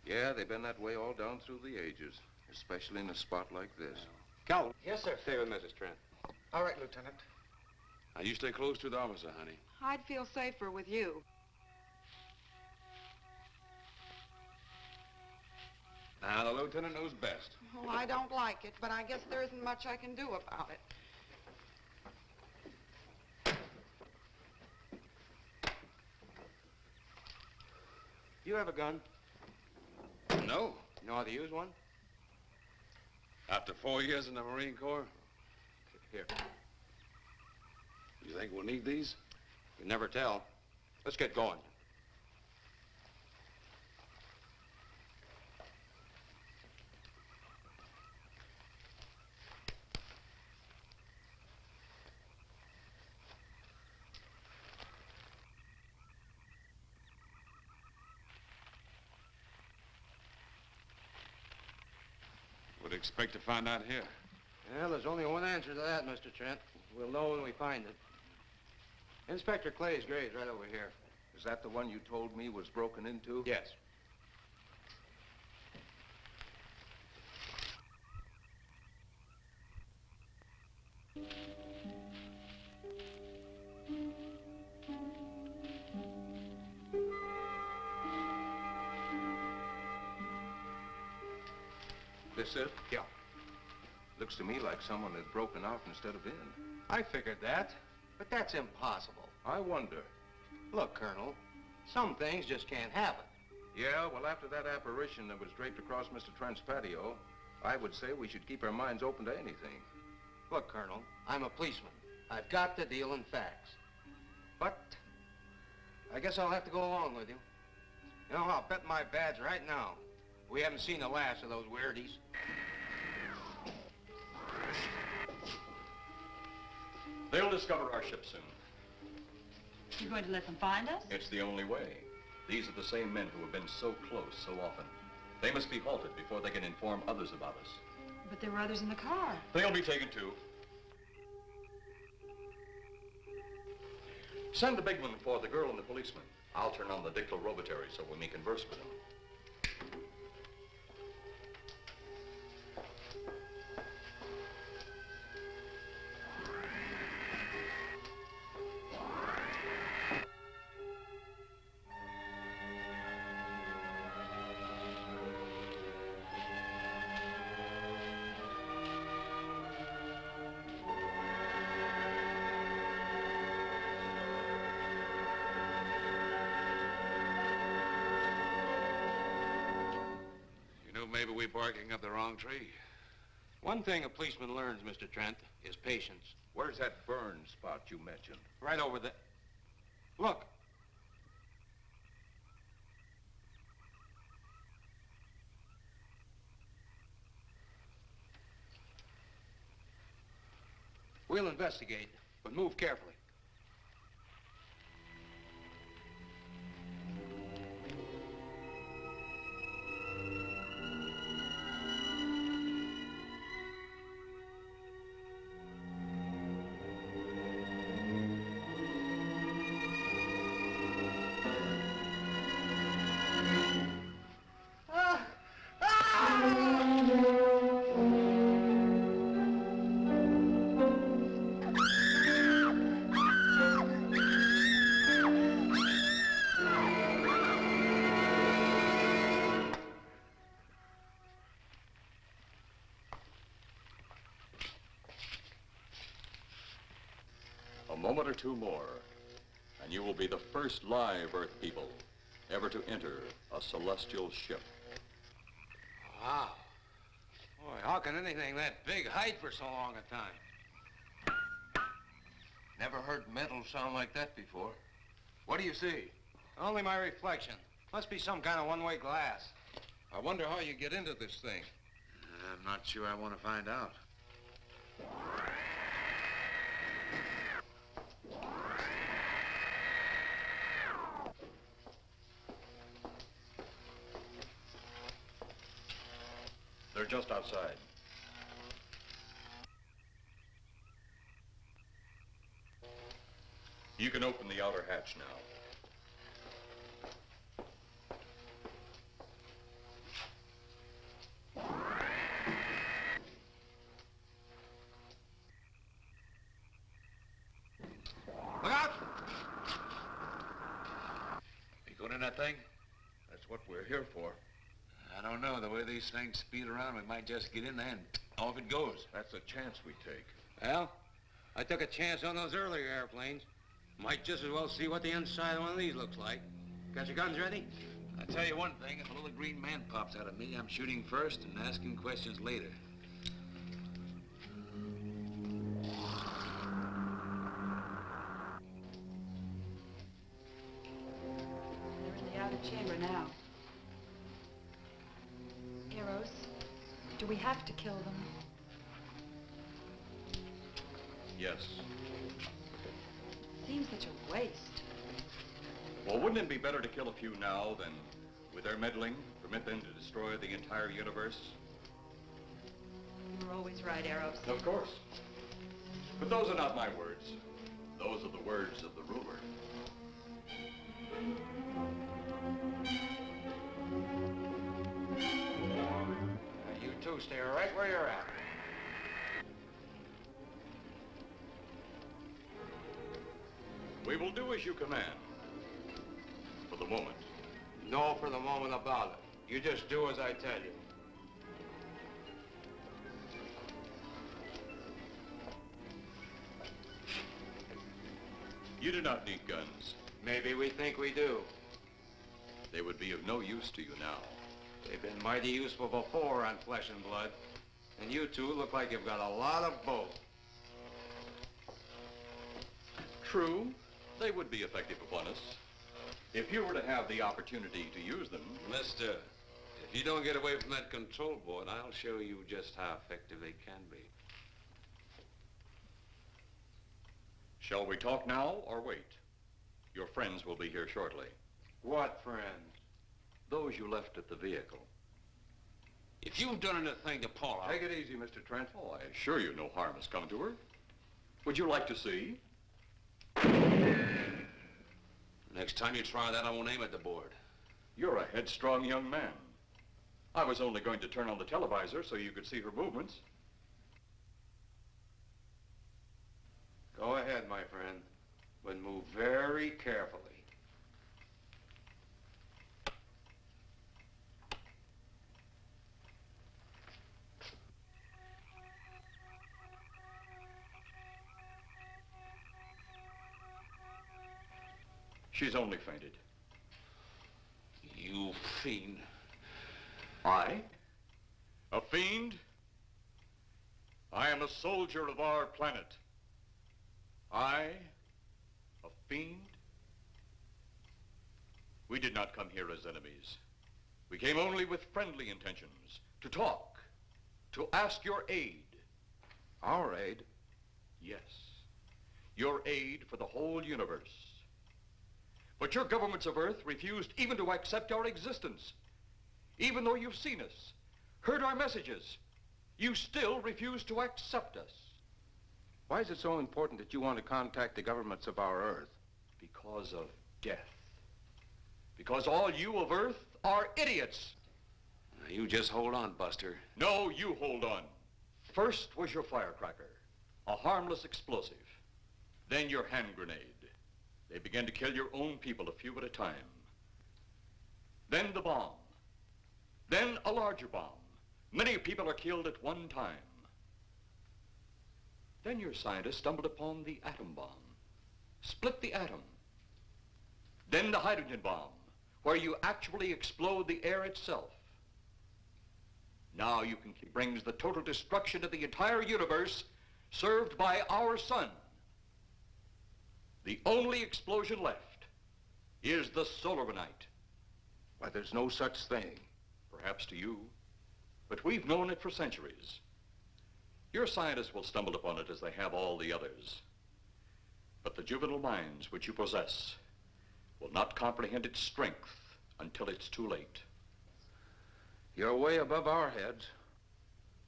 Yeah, they've been that way all down through the ages, especially in a spot like this. Calvin. Yes, sir. Stay with Mrs. Trent. All right, Lieutenant. Now, you stay close to the officer, honey. I'd feel safer with you. Now, the lieutenant knows best. Oh, I don't like it, but I guess there isn't much I can do about it. You have a gun? No. You know how to use one? After 4 years in the Marine Corps? Here. You think we'll need these? You never tell. Let's get going. Would expect to find out here. Well, there's only one answer to that, Mr. Trent. We'll know when we find it. Inspector Clay's grave's right over here. Is that the one you told me was broken into? Yes. This it? Yeah. Looks to me like someone had broken out instead of in. I figured that, but that's impossible. I wonder. Look, Colonel, some things just can't happen. Yeah, well, after that apparition that was draped across Mr. Trent's patio, I would say we should keep our minds open to anything. Look, Colonel, I'm a policeman. I've got to deal in facts. But I guess I'll have to go along with you. You know, I'll bet my badge right now we haven't seen the last of those weirdies. They'll discover our ship soon. You're going to let them find us? It's the only way. These are the same men who have been so close so often. They must be halted before they can inform others about us. But there were others in the car. They'll be taken too. Send the big one for the girl and the policeman. I'll turn on the dictal robotary so we may converse with them. Maybe we're barking up the wrong tree. One thing a policeman learns, Mr. Trent, is patience. Where's that burn spot you mentioned? Right over there. Look. We'll investigate, but move carefully. A moment or two more, and you will be the first live Earth people ever to enter a celestial ship. Wow. Boy, how can anything that big hide for so long a time? Never heard metal sound like that before. What do you see? Only my reflection. Must be some kind of one-way glass. I wonder how you get into this thing. I'm not sure I want to find out. They're just outside. You can open the outer hatch now. Look out! You going in that thing? That's what we're here for. I don't know. The way these things speed around, we might just get in there and off it goes. That's a chance we take. Well, I took a chance on those earlier airplanes. Might just as well see what the inside of one of these looks like. Got your guns ready? I'll tell you one thing. If a little green man pops out of me, I'm shooting first and asking questions later. They're in the outer chamber now. Eros, do we have to kill them? Yes. Seems such a waste. Well, wouldn't it be better to kill a few now than, with their meddling, permit them to destroy the entire universe? You're always right, Eros. Of course. But those are not my words. Those are the words of the ruler. You two stay right where you're at. We will do as you command. For the moment. No for the moment about it. You just do as I tell you. You do not need guns. Maybe we think we do. They would be of no use to you now. They've been mighty useful before on flesh and blood. And you two look like you've got a lot of both. True. They would be effective upon us. If you were to have the opportunity to use them... Mister, if you don't get away from that control board, I'll show you just how effective they can be. Shall we talk now or wait? Your friends will be here shortly. What friends? Those you left at the vehicle. If you've done anything to Paula... Take it easy, Mr. Trent. Oh, I assure you no harm has come to her. Would you like to see? Next time you try that, I won't aim at the board. You're a headstrong young man. I was only going to turn on the televisor so you could see her movements. Go ahead, my friend, but move very carefully. She's only fainted. You fiend. I? A fiend? I am a soldier of our planet. I? A fiend? We did not come here as enemies. We came only with friendly intentions, to talk, to ask your aid. Our aid? Yes, your aid for the whole universe. But your governments of Earth refused even to accept our existence. Even though you've seen us, heard our messages, you still refuse to accept us. Why is it so important that you want to contact the governments of our Earth? Because of death. Because all you of Earth are idiots. Now, you just hold on, Buster. No, you hold on. First was your firecracker, a harmless explosive. Then your hand grenade. They began to kill your own people a few at a time. Then the bomb. Then a larger bomb. Many people are killed at one time. Then your scientists stumbled upon the atom bomb. Split the atom. Then the hydrogen bomb, where you actually explode the air itself. Now you can brings the total destruction of the entire universe served by our sun. The only explosion left is the solarite. Why, there's no such thing. Perhaps to you, but we've known it for centuries. Your scientists will stumble upon it as they have all the others. But the juvenile minds which you possess will not comprehend its strength until it's too late. You're way above our heads.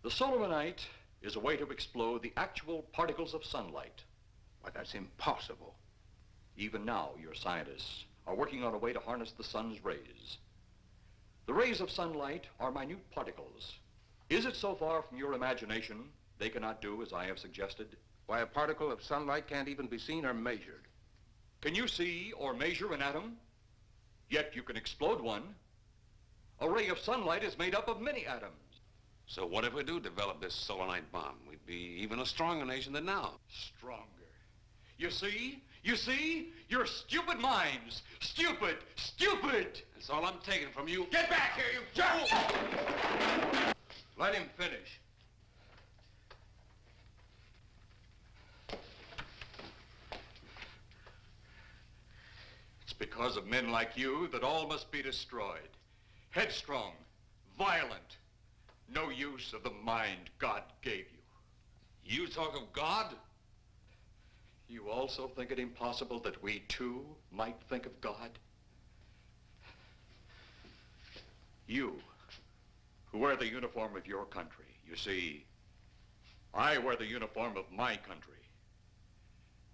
The solarite is a way to explode the actual particles of sunlight. Why, that's impossible. Even now, your scientists are working on a way to harness the sun's rays. The rays of sunlight are minute particles. Is it so far from your imagination they cannot do as I have suggested? Why, a particle of sunlight can't even be seen or measured. Can you see or measure an atom? Yet you can explode one. A ray of sunlight is made up of many atoms. So what if we do develop this solanite bomb? We'd be even a stronger nation than now. Stronger. You see? You see? Your stupid minds. Stupid! Stupid! That's all I'm taking from you. Get back here, you fool! Let him finish. It's because of men like you that all must be destroyed. Headstrong, violent, no use of the mind God gave you. You talk of God? You also think it impossible that we too might think of God? You, who wear the uniform of your country, you see, I wear the uniform of my country.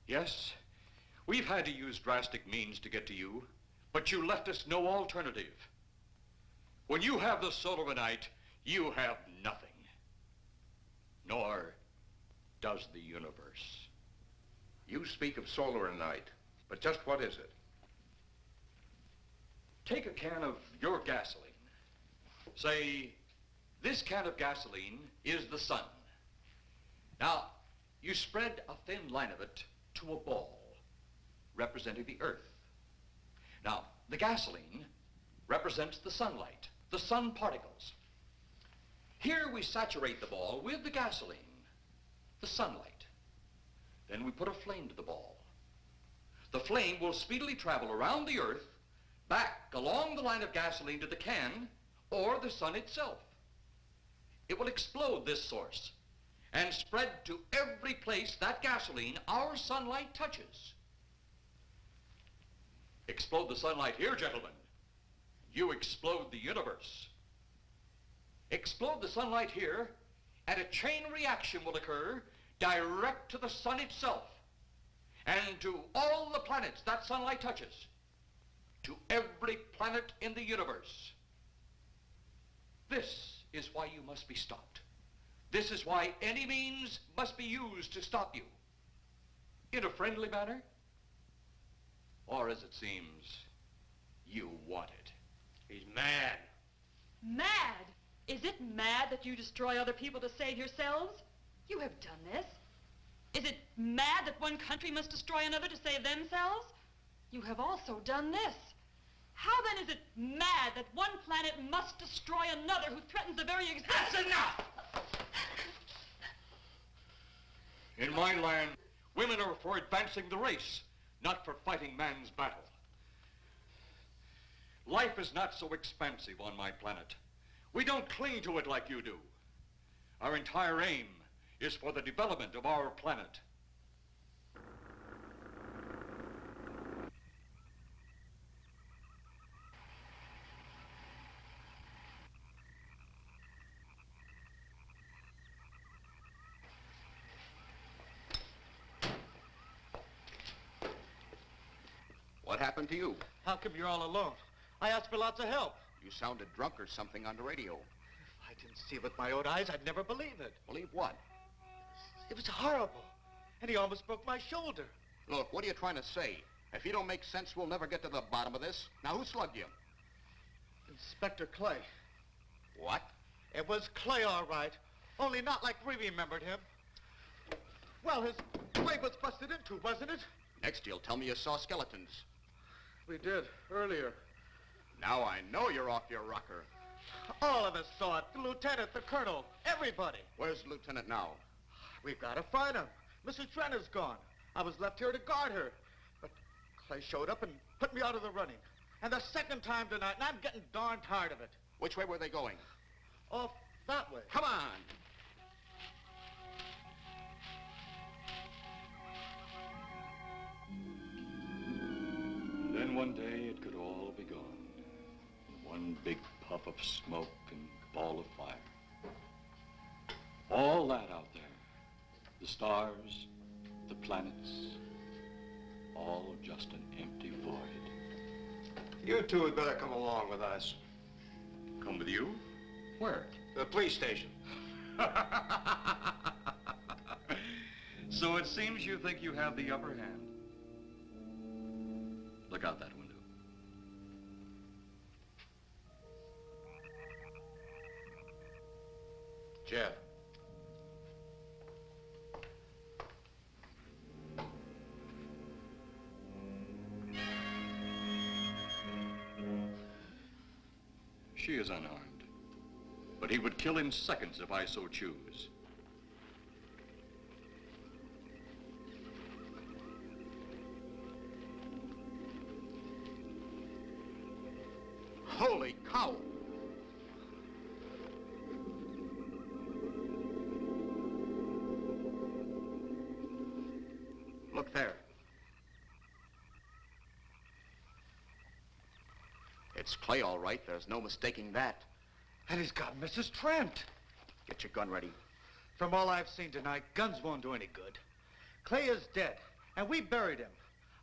Yes, we've had to use drastic means to get to you, but you left us no alternative. When you have the solanite, you have nothing. Nor does the universe. You speak of solanite, but just what is it? Take a can of your gasoline. Say, this can of gasoline is the sun. Now, you spread a thin line of it to a ball, representing the earth. Now, the gasoline represents the sunlight, the sun particles. Here we saturate the ball with the gasoline, the sunlight. Then we put a flame to the ball. The flame will speedily travel around the earth, back along the line of gasoline to the can, or the sun itself. It will explode this source and spread to every place that gasoline, our sunlight, touches. Explode the sunlight here, gentlemen. You explode the universe. Explode the sunlight here, and a chain reaction will occur direct to the sun itself and to all the planets that sunlight touches, to every planet in the universe. This is why you must be stopped. This is why any means must be used to stop you. In a friendly manner, or as it seems, you want it. He's mad. Mad? Is it mad that you destroy other people to save yourselves? You have done this. Is it mad that one country must destroy another to save themselves? You have also done this. How then is it mad that one planet must destroy another who threatens the very existence? That's enough! In my land, women are for advancing the race, not for fighting man's battle. Life is not so expansive on my planet. We don't cling to it like you do. Our entire aim is for the development of our planet. What happened to you? How come you're all alone? I asked for lots of help. You sounded drunk or something on the radio. If I didn't see it with my own eyes, I'd never believe it. Believe what? It was horrible. And he almost broke my shoulder. Look, what are you trying to say? If you don't make sense, we'll never get to the bottom of this. Now, who slugged you? Inspector Clay. What? It was Clay, all right. Only not like we remembered him. Well, his leg was busted into, wasn't it? Next, you'll tell me you saw skeletons. We did, earlier. Now I know you're off your rocker. All of us saw it. The lieutenant, the colonel, everybody. Where's the lieutenant now? We've got to find him. Mrs. Trenner's gone. I was left here to guard her. But Clay showed up and put me out of the running. And the second time tonight, and I'm getting darn tired of it. Which way were they going? Off that way. Come on! Then one day it could all be gone. One big puff of smoke and ball of fire. All that out there, the stars, the planets, all just an empty void. You two had better come along with us. Come with you? Where? The police station. So it seems you think you have the upper hand. Look out that window. Jeff. She is unarmed, but he would kill in seconds if I so choose. Holy cow! Look there. It's Clay, all right. There's no mistaking that. And he's got Mrs. Trent. Get your gun ready. From all I've seen tonight, guns won't do any good. Clay is dead, and we buried him.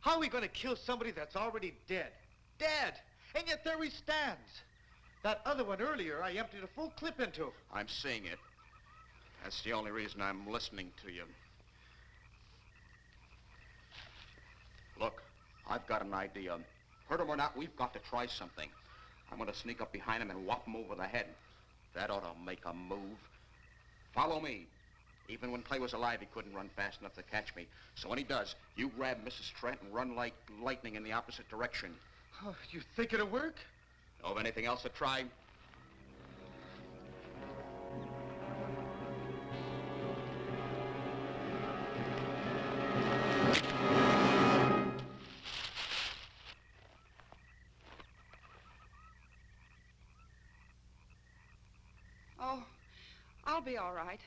How are we going to kill somebody that's already dead? Dead! And yet there he stands. That other one earlier, I emptied a full clip into. I'm seeing it. That's the only reason I'm listening to you. Look, I've got an idea. Hurt him or not, we've got to try something. I'm going to sneak up behind him and whop him over the head. That ought to make a move. Follow me. Even when Clay was alive, he couldn't run fast enough to catch me. So when he does, you grab Mrs. Trent and run like lightning in the opposite direction. Oh, you think it'll work? Know of anything else to try? Oh, I'll be all right.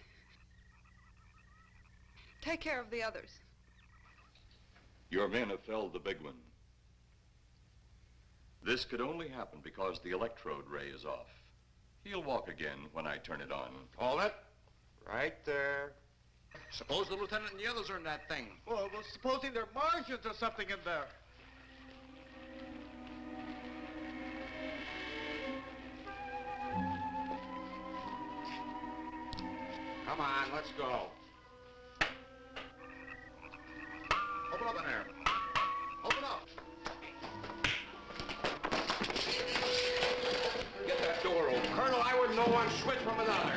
Take care of the others. Your men have felled the big one. This could only happen because the electrode ray is off. He'll walk again when I turn it on. Hold it. Right there. Suppose the lieutenant and the others are in that thing. Well, supposing there are Martians or something in there. Come on, let's go. Open up in there. Open up. Get that door open. Colonel, I wouldn't know one switch from another.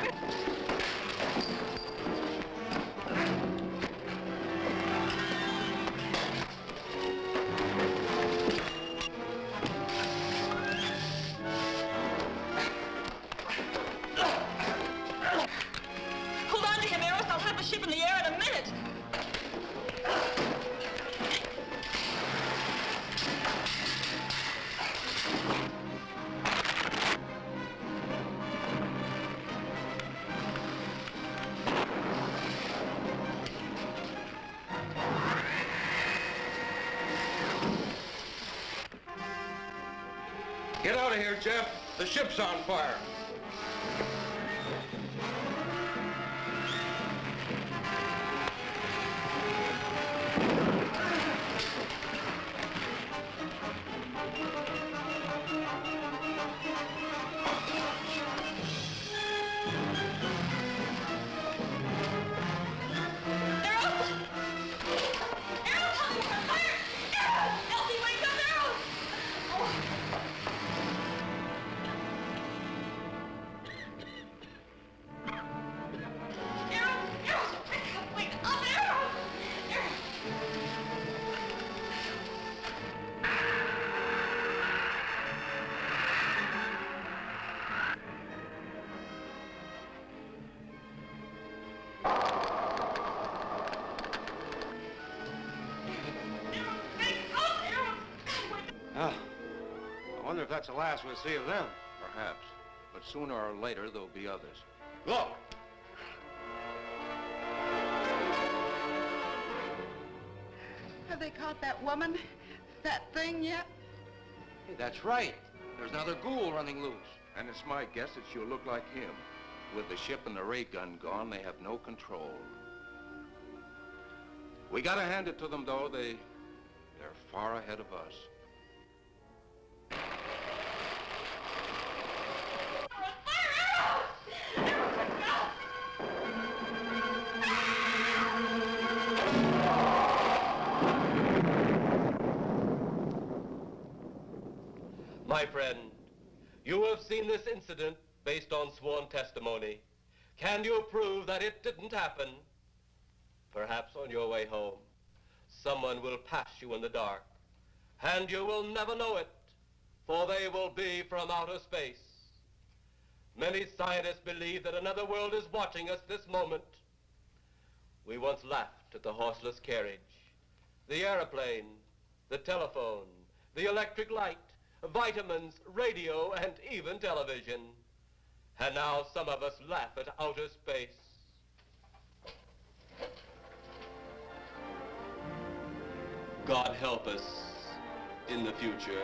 Hold on to him, Eros. I'll have the ship in the air in a minute. Get out of here, Jeff. The ship's on fire. Ah, I wonder if that's the last we'll see of them. Perhaps. But sooner or later, there'll be others. Look! Have they caught that woman? That thing yet? Hey, that's right. There's another ghoul running loose. And it's my guess that she'll look like him. With the ship and the ray gun gone, they have no control. We gotta hand it to them, though. They're far ahead of us. My friend, you have seen this incident based on sworn testimony. Can you prove that it didn't happen? Perhaps on your way home, someone will pass you in the dark, and you will never know it, for they will be from outer space. Many scientists believe that another world is watching us this moment. We once laughed at the horseless carriage, the airplane, the telephone, the electric light, vitamins, radio, and even television. And now some of us laugh at outer space. God help us in the future.